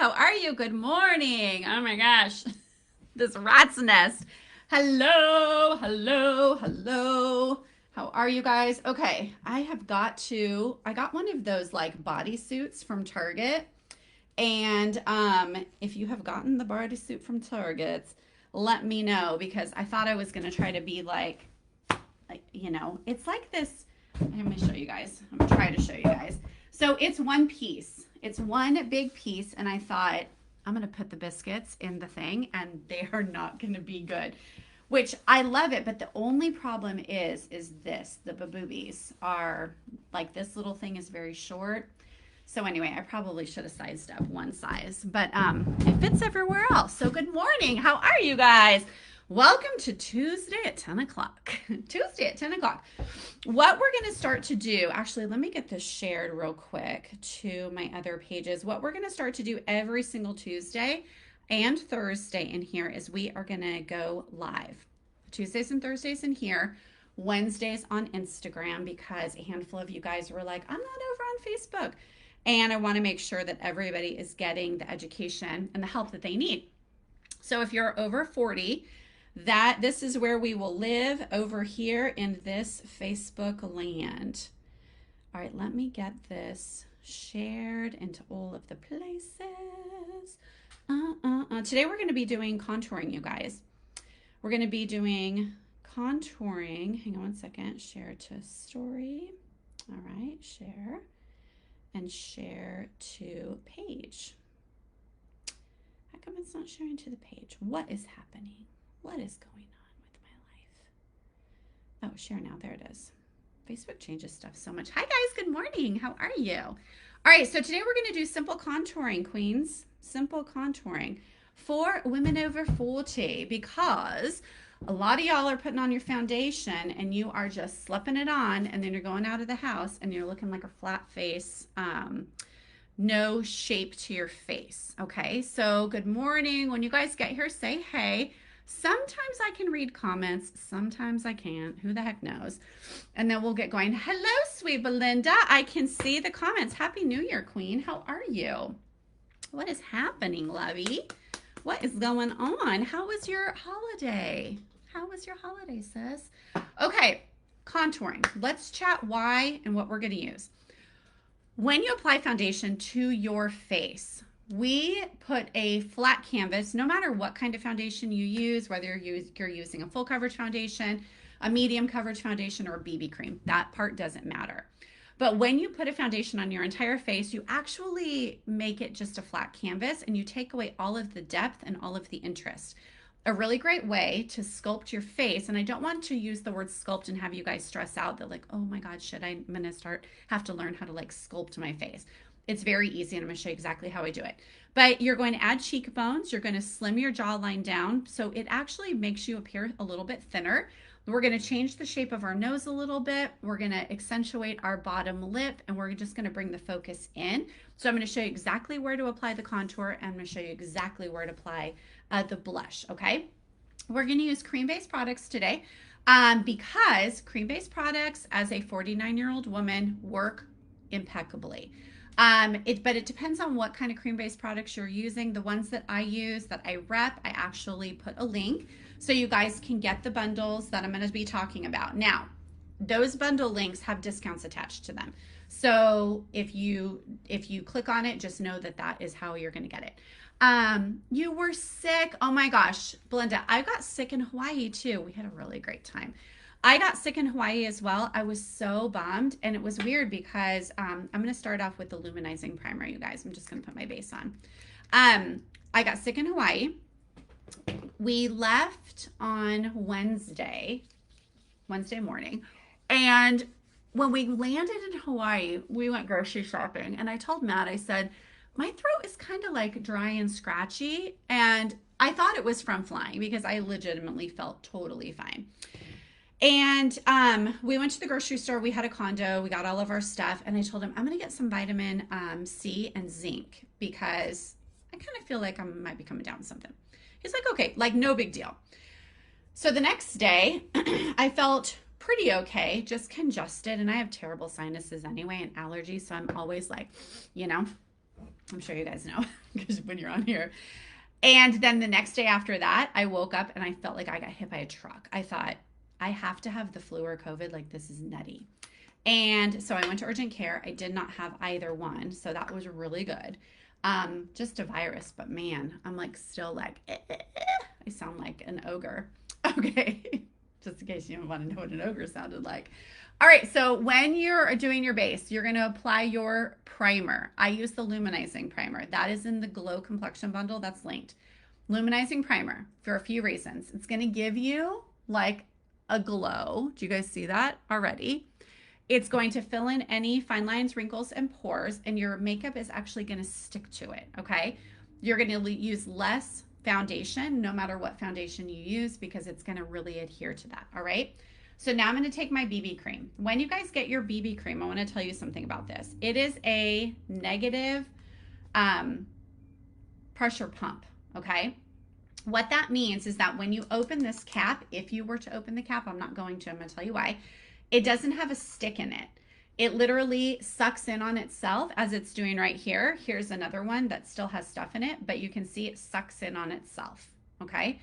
How are you? Good morning. Oh my gosh, this rat's nest. Hello, hello, hello. How are you guys? Okay, I got one of those like bodysuits from Target. And if you have gotten the bodysuit from Target, let me know because I thought I was going to try to be it's like this. I'm going to show you guys. I'm going to try to show you guys. So it's one piece. It's one big piece. And I thought I'm going to put the biscuits in the thing and they are not going to be good, which I love it. But the only problem is this, the boobies are like this little thing is very short. So anyway, I probably should have sized up one size, but it fits everywhere else. So good morning. How are you guys? Welcome to Tuesday at 10 o'clock. Tuesday at 10 o'clock. What we're going to start to do, actually, let me get this shared real quick to my other pages. What we're going to start to do every single Tuesday and Thursday in here is we are going to go live. Tuesdays and Thursdays in here. Wednesdays on Instagram because a handful of you guys were like, I'm not over on Facebook. And I want to make sure that everybody is getting the education and the help that they need. So if you're over 40, this is where we will live over here in this Facebook land. All right, let me get this shared into all of the places. Today we're going to be doing contouring, you guys. We're going to be doing contouring. Hang on one second. Share to story. All right, share. And share to page. How come it's not sharing to the page? What is happening? What is going on with my life? Oh, share now. There it is. Facebook changes stuff so much. Hi guys, good morning. How are you? All right, so today we're going to do simple contouring, queens. Simple contouring for women over 40 because a lot of y'all are putting on your foundation and you are just slapping it on and then you're going out of the house and you're looking like a flat face, no shape to your face. Okay, so good morning. When you guys get here, say hey. Sometimes I can read comments, sometimes I can't. Who the heck knows? And then we'll get going. Hello, sweet Belinda. I can see the comments. Happy New Year, queen. How are you? What is happening, lovey? What is going on? How was your holiday? How was your holiday, sis? Okay, contouring. Let's chat why and what we're going to use. When you apply foundation to your face, we put a flat canvas, no matter what kind of foundation you use, whether you're using a full coverage foundation, a medium coverage foundation, or a BB cream. That part doesn't matter. But when you put a foundation on your entire face, you actually make it just a flat canvas and you take away all of the depth and all of the interest. A really great way to sculpt your face, and I don't want to use the word sculpt and have you guys stress out that like, oh my God, I'm gonna have to learn how to like sculpt my face. It's very easy and I'm gonna show you exactly how I do it. But you're going to add cheekbones, you're gonna slim your jawline down so it actually makes you appear a little bit thinner. We're going to change the shape of our nose a little bit. We're going to accentuate our bottom lip and we're just going to bring the focus in. So I'm going to show you exactly where to apply the contour and I'm going to show you exactly where to apply the blush, okay? We're going to use cream-based products today because cream-based products as a 49-year-old woman work impeccably. But it depends on what kind of cream-based products you're using. The ones that I use, that I rep, I actually put a link so you guys can get the bundles that I'm going to be talking about. Now, those bundle links have discounts attached to them. So if you click on it, just know that that is how you're going to get it. You were sick. Oh my gosh, Belinda, I got sick in Hawaii too. We had a really great time. I got sick in Hawaii as well. I was so bummed and it was weird because I'm going to start off with the luminizing primer, you guys. I'm just going to put my base on. I got sick in Hawaii. We left on Wednesday morning, and when we landed in Hawaii, we went grocery shopping, and I told Matt, I said, my throat is kind of like dry and scratchy, and I thought it was from flying because I legitimately felt totally fine. And we went to the grocery store. We had a condo. We got all of our stuff, and I told him, I'm going to get some vitamin C and zinc because I kind of feel like I might be coming down with something. He's like, okay, like no big deal. So the next day, I felt pretty okay, just congested, and I have terrible sinuses anyway and allergies, so I'm always like, I'm sure you guys know because when you're on here. And then the next day after that, I woke up and I felt like I got hit by a truck. I thought, I have to have the flu or COVID. Like, this is nutty. And so I went to urgent care. I did not have either one. So that was really good. Just a virus, but man, I'm like still like, I sound like an ogre. Okay. Just in case you want to know what an ogre sounded like. All right, so when you're doing your base, you're going to apply your primer. I use the luminizing primer. That is in the Glow Complexion Bundle. That's linked. Luminizing primer for a few reasons. It's going to give you like a glow. Do you guys see that already? It's going to fill in any fine lines, wrinkles, and pores, and your makeup is actually going to stick to it, okay? You're going to use less foundation, no matter what foundation you use, because it's going to really adhere to that, all right? So now I'm going to take my BB cream. When you guys get your BB cream, I want to tell you something about this. It is a negative pressure pump, okay? What that means is that when you open this cap, if you were to open the cap, I'm not going to, I'm going to tell you why, it doesn't have a stick in it. It literally sucks in on itself as it's doing right here. Here's another one that still has stuff in it, but you can see it sucks in on itself, okay?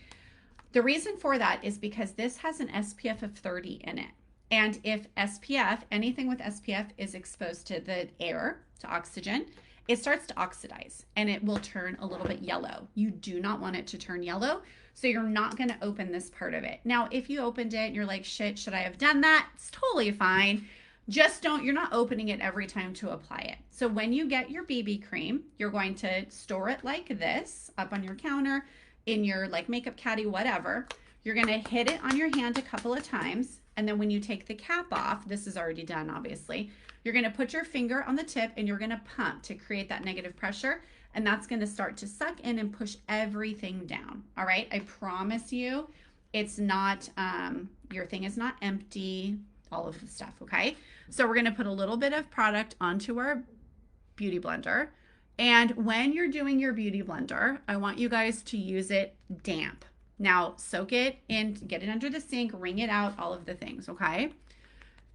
The reason for that is because this has an SPF of 30 in it. And if SPF, anything with SPF is exposed to the air, to oxygen, it starts to oxidize and it will turn a little bit yellow. You do not want it to turn yellow, so you're not going to open this part of it. Now, if you opened it and you're like, shit, should I have done that? It's totally fine. Just don't, you're not opening it every time to apply it. So when you get your BB cream, you're going to store it like this up on your counter, in your like makeup caddy, whatever. You're going to hit it on your hand a couple of times. And then when you take the cap off, this is already done, obviously, you're going to put your finger on the tip and you're going to pump to create that negative pressure. And that's going to start to suck in and push everything down. All right. I promise you, it's not, your thing is not empty, all of the stuff. Okay. So we're going to put a little bit of product onto our beauty blender. And when you're doing your beauty blender, I want you guys to use it damp. Now, soak it in, get it under the sink, wring it out, all of the things, okay?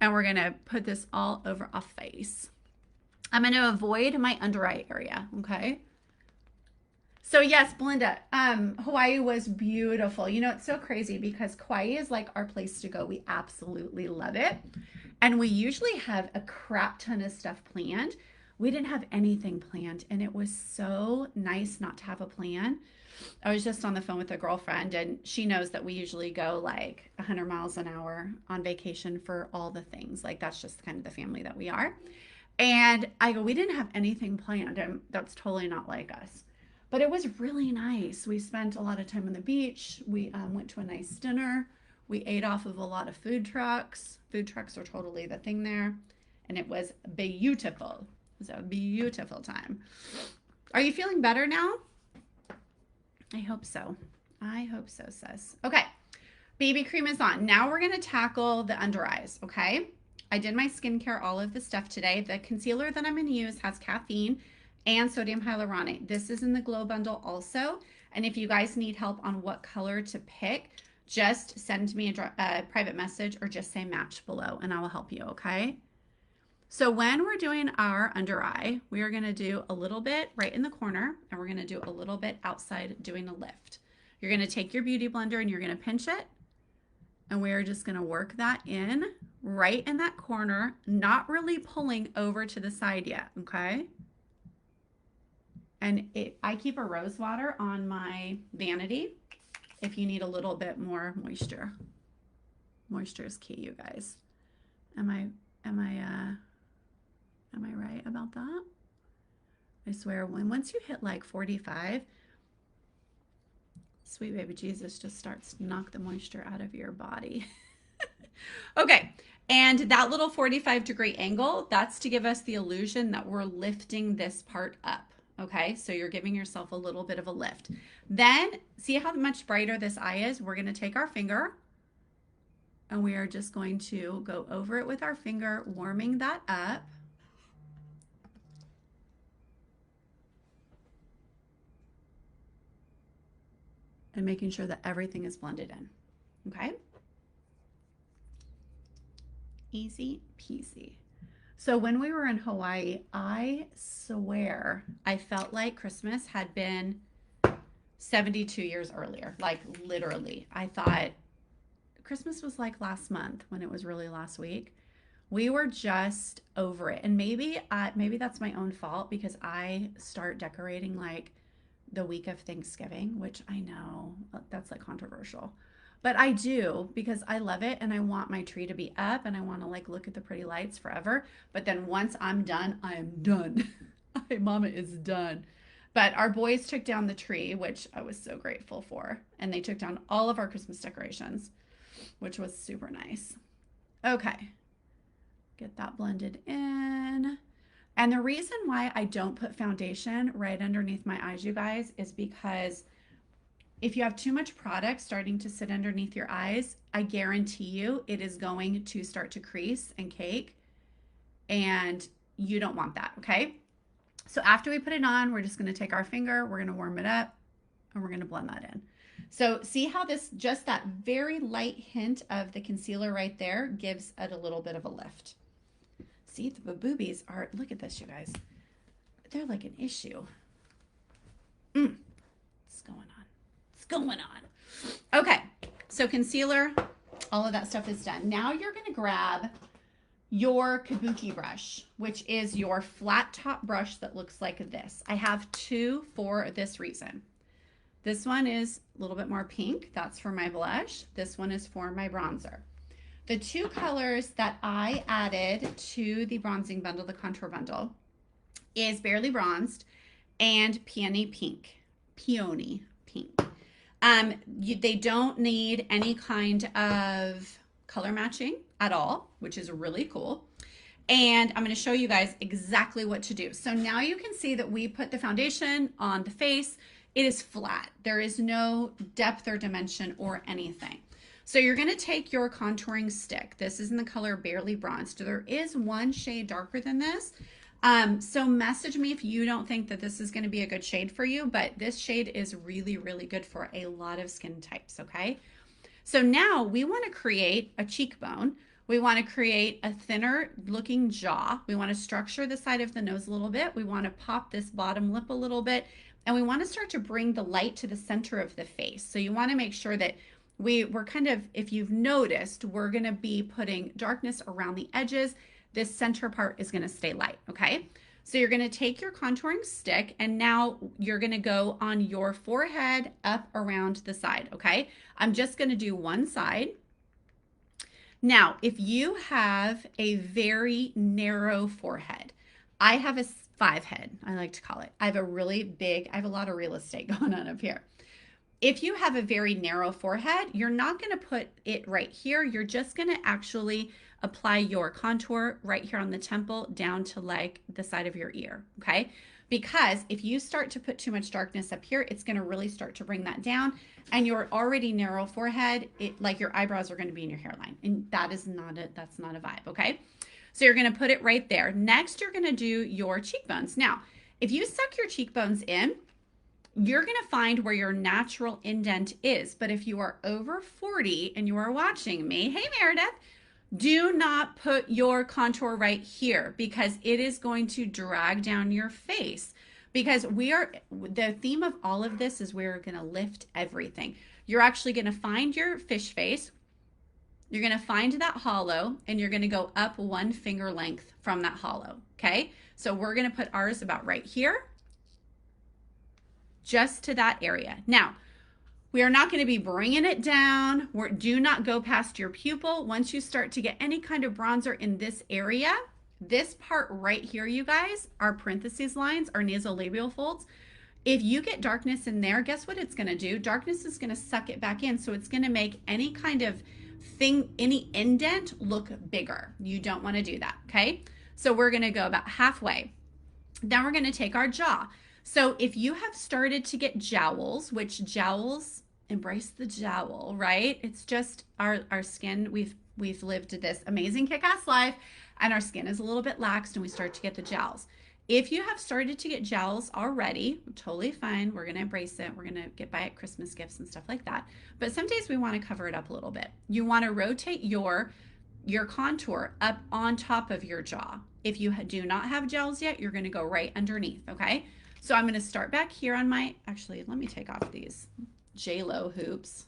And we're going to put this all over our face. I'm going to avoid my under eye area, okay? So yes, Belinda, Hawaii was beautiful. You know, it's so crazy because Kauai is like our place to go. We absolutely love it. And we usually have a crap ton of stuff planned. We didn't have anything planned, and it was so nice not to have a plan. I was just on the phone with a girlfriend, and she knows that we usually go like 100 miles an hour on vacation for all the things. Like, that's just kind of the family that we are. And I go, we didn't have anything planned, and that's totally not like us. But it was really nice. We spent a lot of time on the beach. We went to a nice dinner. We ate off of a lot of food trucks. Food trucks are totally the thing there. And it was beautiful. It was a beautiful time. Are you feeling better now? I hope so. I hope so, sis. Okay. BB cream is on. Now we're going to tackle the under eyes, okay? I did my skincare, all of the stuff today. The concealer that I'm going to use has caffeine and sodium hyaluronate. This is in the Glow Bundle also. And if you guys need help on what color to pick, just send me a private message or just say match below and I will help you, okay? So when we're doing our under eye, we are going to do a little bit right in the corner and we're going to do a little bit outside doing a lift. You're going to take your beauty blender and you're going to pinch it. And we're just going to work that in right in that corner, not really pulling over to the side yet, okay? And I keep a rose water on my vanity if you need a little bit more moisture. Moisture is key, you guys. Am I right about that? I swear, once you hit like 45, sweet baby Jesus just starts to knock the moisture out of your body. Okay, and that little 45-degree angle, that's to give us the illusion that we're lifting this part up. Okay, so you're giving yourself a little bit of a lift. Then, see how much brighter this eye is? We're going to take our finger and we are just going to go over it with our finger, warming that up. And making sure that everything is blended in, okay? Easy peasy. So when we were in Hawaii, I swear I felt like Christmas had been 72 years earlier. Like literally. I thought Christmas was like last month when it was really last week. We were just over it. And maybe that's my own fault because I start decorating like the week of Thanksgiving, which I know that's like controversial. But I do because I love it and I want my tree to be up and I want to like look at the pretty lights forever. But then once I'm done, I am done. Mama is done. But our boys took down the tree, which I was so grateful for. And they took down all of our Christmas decorations, which was super nice. Okay, get that blended in. And the reason why I don't put foundation right underneath my eyes, you guys, is because if you have too much product starting to sit underneath your eyes, I guarantee you it is going to start to crease and cake, and you don't want that, okay? So after we put it on, we're just gonna take our finger, we're gonna warm it up, and we're gonna blend that in. So see how this, just that very light hint of the concealer right there gives it a little bit of a lift. See, the boobies are, look at this, you guys. They're like an issue. What's going on? What's going on? Okay, so concealer, all of that stuff is done. Now you're gonna grab your kabuki brush, which is your flat top brush that looks like this. I have two for this reason. This one is a little bit more pink. That's for my blush. This one is for my bronzer. The two colors that I added to the bronzing bundle, the contour bundle, is Barely Bronzed and Peony Pink. Peony Pink. They don't need any kind of color matching at all, which is really cool. And I'm going to show you guys exactly what to do. So now you can see that we put the foundation on the face. It is flat. There is no depth or dimension or anything. So you're going to take your contouring stick. This is in the color Barely Bronzed. There is one shade darker than this. So message me if you don't think that this is going to be a good shade for you, but this shade is really, really good for a lot of skin types, okay? So now we want to create a cheekbone. We want to create a thinner looking jaw. We want to structure the side of the nose a little bit. We want to pop this bottom lip a little bit. And we want to start to bring the light to the center of the face. So you want to make sure that we're kind of, if you've noticed, we're going to be putting darkness around the edges. This center part is going to stay light, okay? So you're going to take your contouring stick and now you're going to go on your forehead up around the side, okay? I'm just going to do one side. Now, if you have a very narrow forehead, I have a 5 head, I like to call it. I have a lot of real estate going on up here. If you have a very narrow forehead, you're not going to put it right here. You're just going to actually apply your contour right here on the temple down to like the side of your ear, okay? Because if you start to put too much darkness up here, it's going to really start to bring that down, and your already narrow forehead, like your eyebrows are going to be in your hairline, and that's not a vibe, okay? So you're going to put it right there. Next, you're going to do your cheekbones. Now, if you suck your cheekbones in, you're going to find where your natural indent is. But if you are over 40 and you are watching me, hey Meredith, do not put your contour right here because it is going to drag down your face. Because the theme of all of this is we're going to lift everything. You're actually going to find your fish face. You're going to find that hollow and you're going to go up 1 finger length from that hollow. Okay. So we're going to put ours about right here, just to that area. Now, we are not going to be bringing it down. Do not go past your pupil. Once you start to get any kind of bronzer in this area, this part right here, you guys, our parentheses lines, our nasolabial folds, if you get darkness in there, guess what it's going to do? Darkness is going to suck it back in. So it's going to make any kind of thing, any indent look bigger. You don't want to do that, okay? So we're going to go about halfway. Then we're going to take our jaw. So if you have started to get jowls, which jowls, embrace the jowl, right? It's just our skin. We've lived this amazing kick-ass life and our skin is a little bit laxed and we start to get the jowls. If you have started to get jowls already, totally fine. We're going to embrace it. We're going to get by it Christmas gifts and stuff like that. But some days we want to cover it up a little bit. You want to rotate your your contour up on top of your jaw. If you do not have gels yet, you're going to go right underneath, okay? So I'm going to start back here on my, actually, let me take off these J-Lo hoops.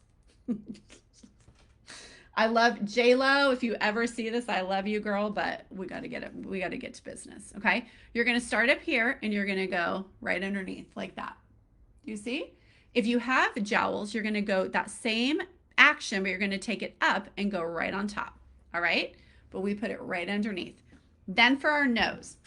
I love J-Lo. If you ever see this, I love you, girl, but we got to get it. We got to get to business, okay? You're going to start up here and you're going to go right underneath like that. You see? If you have jowls, you're going to go that same action, but you're going to take it up and go right on top. All right? But we put it right underneath. Then for our nose.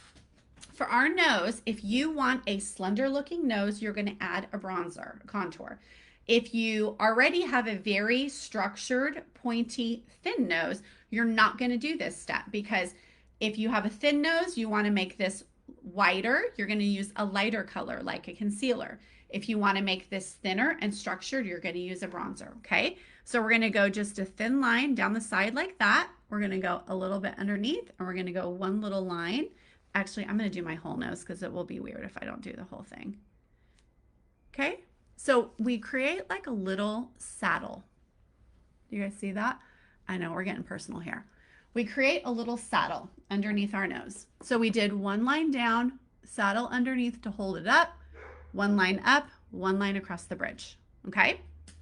For our nose, if you want a slender looking nose, you're going to add a bronzer, a contour. If you already have a very structured, pointy, thin nose, you're not going to do this step, because if you have a thin nose, you want to make this whiter, you're going to use a lighter color like a concealer. If you want to make this thinner and structured, you're going to use a bronzer, okay? So we're going to go just a thin line down the side like that. We're going to go a little bit underneath, and we're going to go one little line. Actually, I'm going to do my whole nose because it will be weird if I don't do the whole thing. Okay? So we create like a little saddle. Do you guys see that? I know we're getting personal here. We create a little saddle underneath our nose. So we did one line down, saddle underneath to hold it up, one line up, one line across the bridge. Okay? Do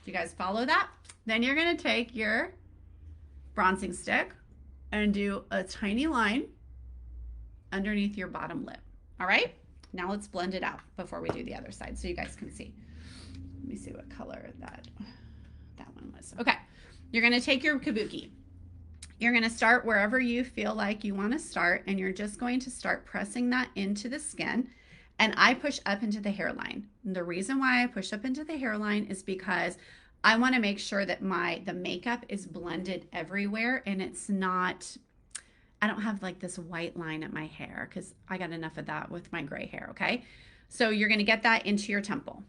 you guys follow that? Then you're going to take your bronzing stick and do a tiny line underneath your bottom lip. All right? Now let's blend it out before we do the other side so you guys can see. Let me see what color that one was. Okay. You're going to take your kabuki. You're going to start wherever you feel like you want to start, and you're just going to start pressing that into the skin. And I push up into the hairline. And the reason why I push up into the hairline is because I want to make sure that the makeup is blended everywhere, and it's not, I don't have like this white line at my hair because I got enough of that with my gray hair, okay? So you're going to get that into your temple.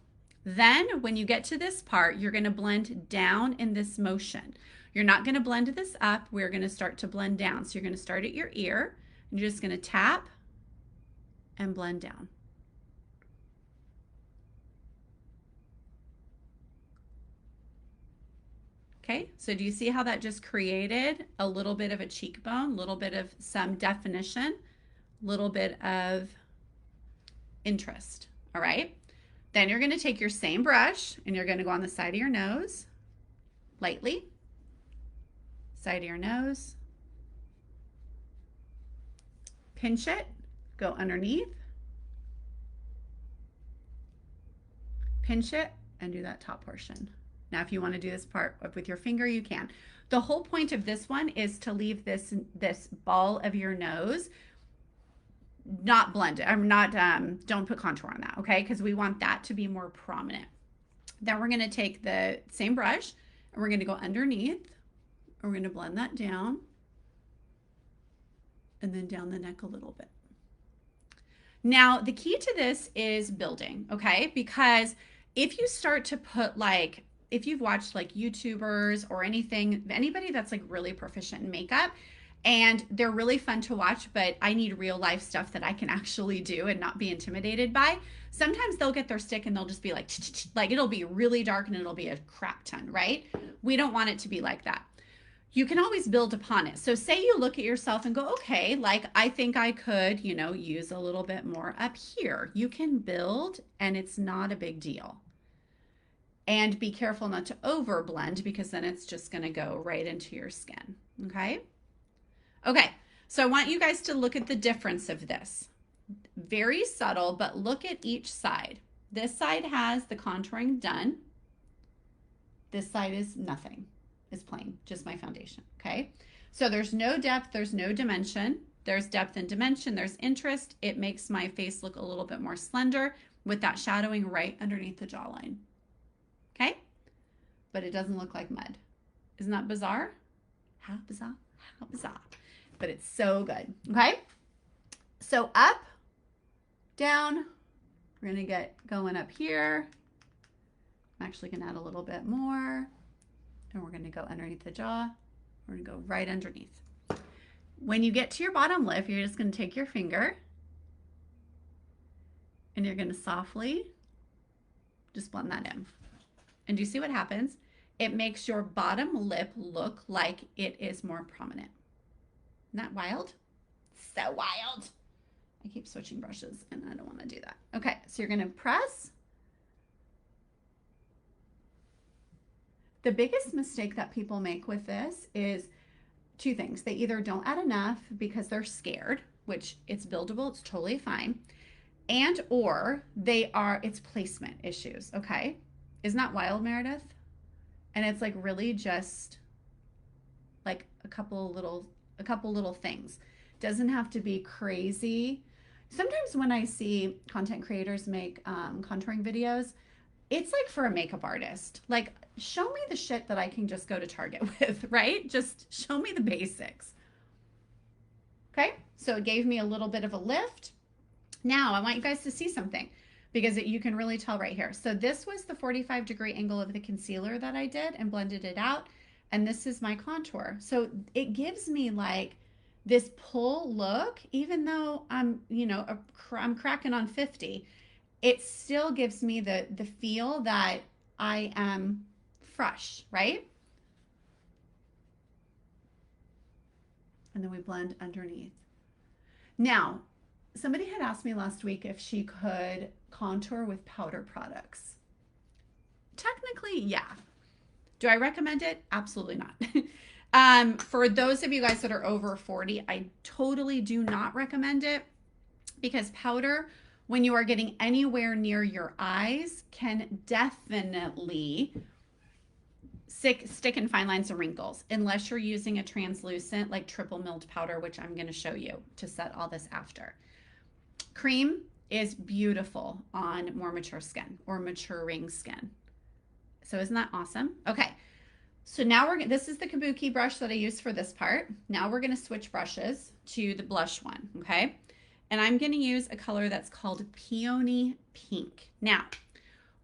Then when you get to this part, you're going to blend down in this motion. You're not going to blend this up. We're going to start to blend down. So you're going to start at your ear, and you're just going to tap and blend down. Okay, so do you see how that just created a little bit of a cheekbone, a little bit of some definition, a little bit of interest, all right? Then you're gonna take your same brush and you're gonna go on the side of your nose, lightly, side of your nose, pinch it, go underneath, pinch it, and do that top portion. Now, if you want to do this part with your finger, you can. The whole point of this one is to leave this ball of your nose not blended. Don't put contour on that, okay? Because we want that to be more prominent. Then we're going to take the same brush and we're going to go underneath. And we're going to blend that down and then down the neck a little bit. Now, the key to this is building, okay? Because if you start to put like, if you've watched like YouTubers or anything, anybody that's like really proficient in makeup, and they're really fun to watch, but I need real life stuff that I can actually do and not be intimidated by. Sometimes they'll get their stick and they'll just be like it'll be really dark and it'll be a crap ton, right? We don't want it to be like that. You can always build upon it. So say you look at yourself and go, okay, like I think I could, you know, use a little bit more up here. You can build and it's not a big deal. And be careful not to over blend because then it's just going to go right into your skin. Okay. Okay. So I want you guys to look at the difference of this. Very subtle, but look at each side. This side has the contouring done. This side is nothing. It's plain, just my foundation. Okay. So there's no depth. There's no dimension. There's depth and dimension. There's interest. It makes my face look a little bit more slender with that shadowing right underneath the jawline. Okay, but it doesn't look like mud. Isn't that bizarre? How bizarre, how bizarre. But it's so good, okay? So up, down, we're gonna get going up here. I'm actually gonna add a little bit more, and we're gonna go underneath the jaw. We're gonna go right underneath. When you get to your bottom lip, you're just gonna take your finger, and you're gonna softly just blend that in. And do you see what happens? It makes your bottom lip look like it is more prominent. Isn't that wild? So wild. I keep switching brushes and I don't want to do that. Okay, so you're going to press. The biggest mistake that people make with this is two things. They either don't add enough because they're scared, which it's buildable, it's totally fine, and or it's placement issues, okay? Isn't that wild, Meredith? And it's like really just like a couple little things. Doesn't have to be crazy. Sometimes when I see content creators make contouring videos, it's like for a makeup artist. Like, show me the shit that I can just go to Target with, right? Just show me the basics. Okay, so it gave me a little bit of a lift. Now I want you guys to see something because you can really tell right here. So this was the 45-degree angle of the concealer that I did and blended it out. And this is my contour. So it gives me like this pull look, even though I'm cracking on 50, it still gives me the feel that I am fresh, right? And then we blend underneath. Now, somebody had asked me last week if she could contour with powder products. Technically, yeah. Do I recommend it? Absolutely not. For those of you guys that are over 40, I totally do not recommend it because powder, when you are getting anywhere near your eyes, can definitely stick in fine lines and wrinkles unless you're using a translucent like triple milled powder, which I'm going to show you to set all this after. Cream is beautiful on more mature skin or maturing skin. So isn't that awesome? Okay. So now this is the Kabuki brush that I use for this part. Now we're going to switch brushes to the blush one. Okay. And I'm going to use a color that's called Peony Pink. Now,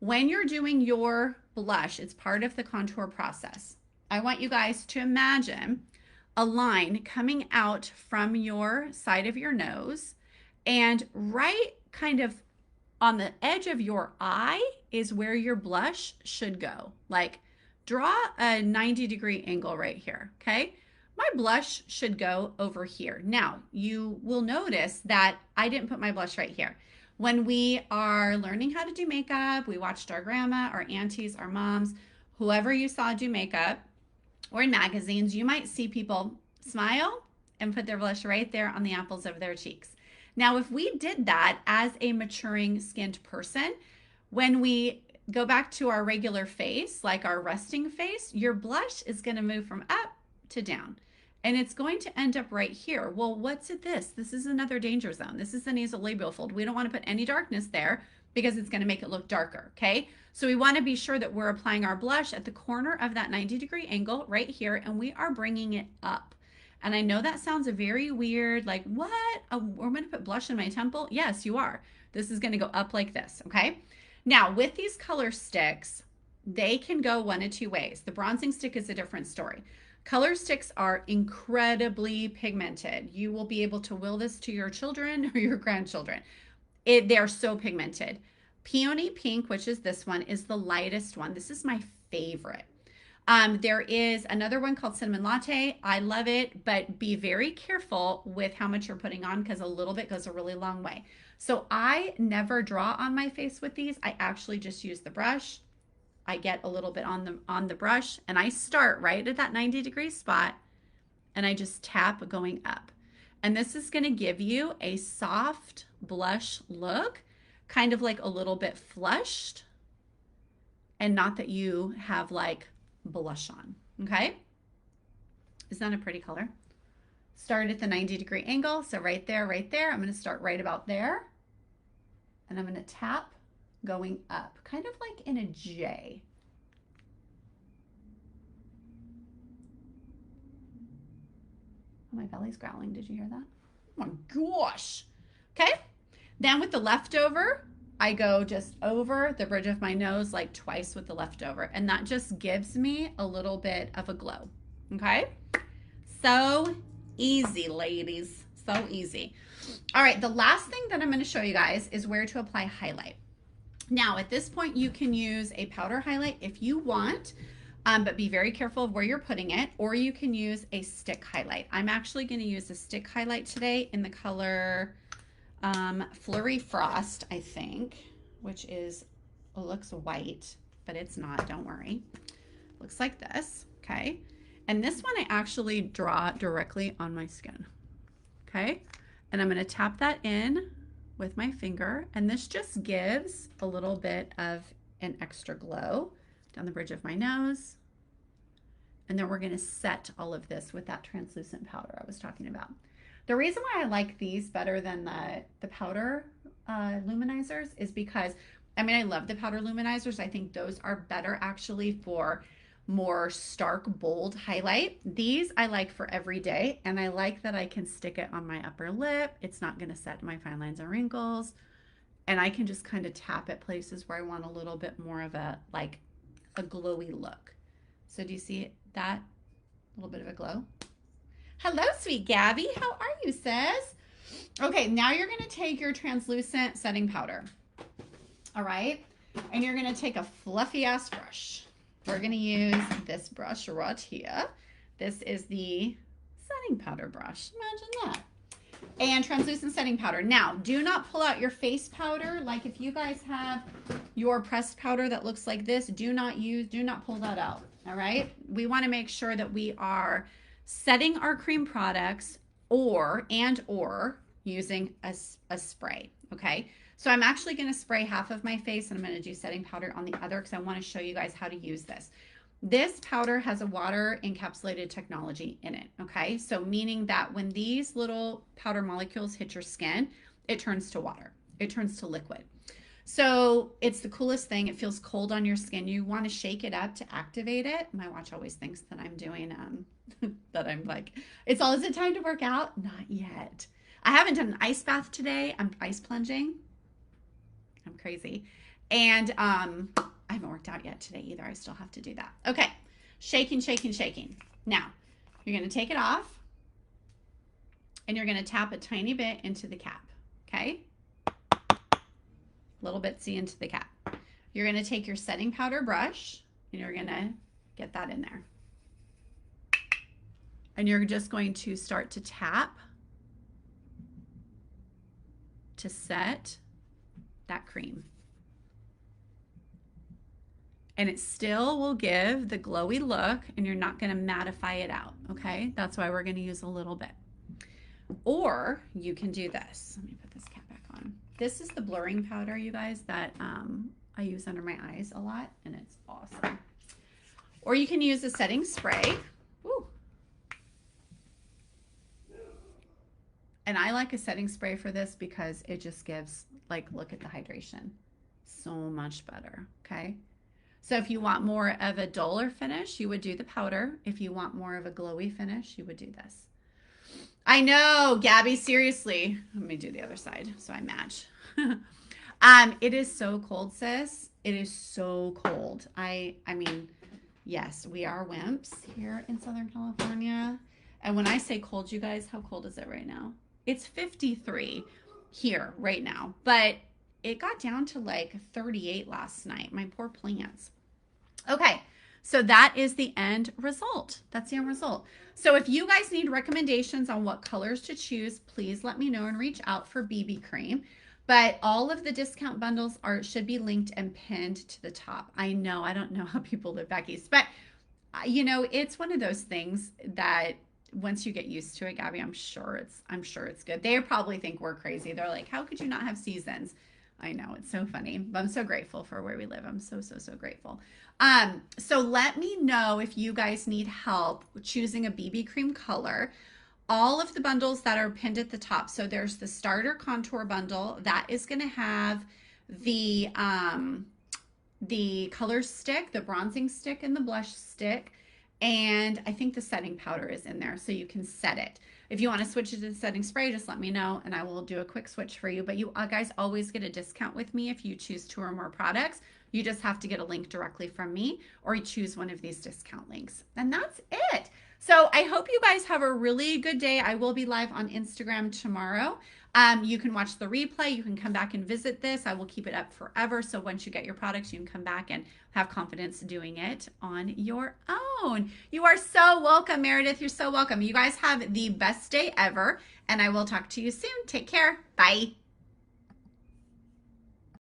when you're doing your blush, it's part of the contour process. I want you guys to imagine a line coming out from your side of your nose, and right kind of on the edge of your eye is where your blush should go. Like, draw a 90-degree angle right here, okay? My blush should go over here. Now, you will notice that I didn't put my blush right here. When we are learning how to do makeup, we watched our grandma, our aunties, our moms, whoever you saw do makeup, or in magazines, you might see people smile and put their blush right there on the apples of their cheeks. Now, if we did that as a maturing skinned person, when we go back to our regular face, like our resting face, your blush is going to move from up to down. And it's going to end up right here. Well, what's this? This is another danger zone. This is the nasolabial fold. We don't want to put any darkness there because it's going to make it look darker, okay? So we want to be sure that we're applying our blush at the corner of that 90-degree angle right here, and we are bringing it up. And I know that sounds very weird, like, what? Oh, we're going to put blush in my temple? Yes, you are. This is going to go up like this, okay? Now, with these color sticks, they can go one of two ways. The bronzing stick is a different story. Color sticks are incredibly pigmented. You will be able to will this to your children or your grandchildren. They're so pigmented. Peony Pink, which is this one, is the lightest one. This is my favorite. There is another one called Cinnamon Latte. I love it, but be very careful with how much you're putting on because a little bit goes a really long way. So I never draw on my face with these. I actually just use the brush. I get a little bit on the brush and I start right at that 90-degree spot and I just tap going up. And this is going to give you a soft blush look, kind of like a little bit flushed, and not that you have like blush on, okay? Isn't that a pretty color? Start at the 90-degree angle, so right there, I'm going to start right about there, and I'm going to tap going up, kind of like in a J. Oh, my belly's growling. Did you hear that? Oh my gosh. Okay. Then with the leftover, I go just over the bridge of my nose like twice with the leftover, and that just gives me a little bit of a glow. Okay. So easy, ladies. So easy. All right. The last thing that I'm going to show you guys is where to apply highlight. Now, at this point, you can use a powder highlight if you want. But be very careful of where you're putting it, or you can use a stick highlight. I'm actually going to use a stick highlight today in the color Flurry Frost, I think, which is, it looks white, but it's not, don't worry. Looks like this, okay? And this one I actually draw directly on my skin, okay? And I'm going to tap that in with my finger, and this just gives a little bit of an extra glow down the bridge of my nose. And then we're going to set all of this with that translucent powder I was talking about. The reason why I like these better than the powder luminizers is because, I mean, I love the powder luminizers. I think those are better actually for more stark, bold highlight. These I like for every day, and I like that I can stick it on my upper lip. It's not going to set my fine lines and wrinkles, and I can just kind of tap at places where I want a little bit more of a, like, a glowy look. So do you see that? A little bit of a glow. Hello, sweet Gabby. How are you, sis? Okay, now you're going to take your translucent setting powder. All right? And you're going to take a fluffy ass brush. We're going to use this brush right here. This is the setting powder brush. Imagine that. And translucent setting powder. Now, do not pull out your face powder. Like if you guys have your pressed powder that looks like this, do not pull that out. All right? We want to make sure that we are setting our cream products or using a spray. Okay? So I'm actually going to spray half of my face, and I'm going to do setting powder on the other because I want to show you guys how to use this. This powder has a water encapsulated technology in it, okay? So meaning that when these little powder molecules hit your skin, it turns to water. It turns to liquid. So it's the coolest thing. It feels cold on your skin. You want to shake it up to activate it. My watch always thinks that I'm doing, that I'm like, is it time to work out? Not yet. I haven't done an ice bath today. I'm ice plunging. I'm crazy. And I haven't worked out yet today either. I still have to do that. Okay. Shaking, shaking, shaking. Now, you're going to take it off, and you're going to tap a tiny bit into the cap. Okay? Little bitsy into the cap. You're going to take your setting powder brush, and you're going to get that in there. And you're just going to start to tap to set that cream. And it still will give the glowy look, and you're not going to mattify it out, okay? That's why we're going to use a little bit. Or you can do this. Let me put this cap back on. This is the blurring powder, you guys, that I use under my eyes a lot, and it's awesome. Or you can use a setting spray. Woo. And I like a setting spray for this because it just gives, like, look at the hydration. So much better, okay? So if you want more of a duller finish, you would do the powder. If you want more of a glowy finish, you would do this. I know, Gabby, seriously. Let me do the other side so I match. It is so cold, sis. It is so cold. I mean, yes, we are wimps here in Southern California. And when I say cold, you guys, how cold is it right now? It's 53 here right now, but it got down to like 38 last night. My poor plants. Okay, so that is the end result. That's the end result. So if you guys need recommendations on what colors to choose, please let me know and reach out for BB cream. But all of the discount bundles should be linked and pinned to the top. I know, I don't know how people live back east, but you know, it's one of those things that once you get used to it, Gabby, I'm sure it's good. They probably think we're crazy. They're like, how could you not have seasons? I know, it's so funny, but I'm so grateful for where we live. I'm so grateful. So let me know if you guys need help choosing a BB cream color. All of the bundles that are pinned at the top. So there's the starter contour bundle that is going to have the color stick, the bronzing stick, and the blush stick. And I think the setting powder is in there, so you can set it. If you want to switch it to the setting spray, just let me know, and I will do a quick switch for you. But you guys always get a discount with me if you choose 2 or more products. You just have to get a link directly from me, or you choose one of these discount links. And that's it. So I hope you guys have a really good day. I will be live on Instagram tomorrow. You can watch the replay. You can come back and visit this. I will keep it up forever. So once you get your products, you can come back and have confidence doing it on your own. You are so welcome, Meredith. You're so welcome. You guys have the best day ever. And I will talk to you soon. Take care. Bye.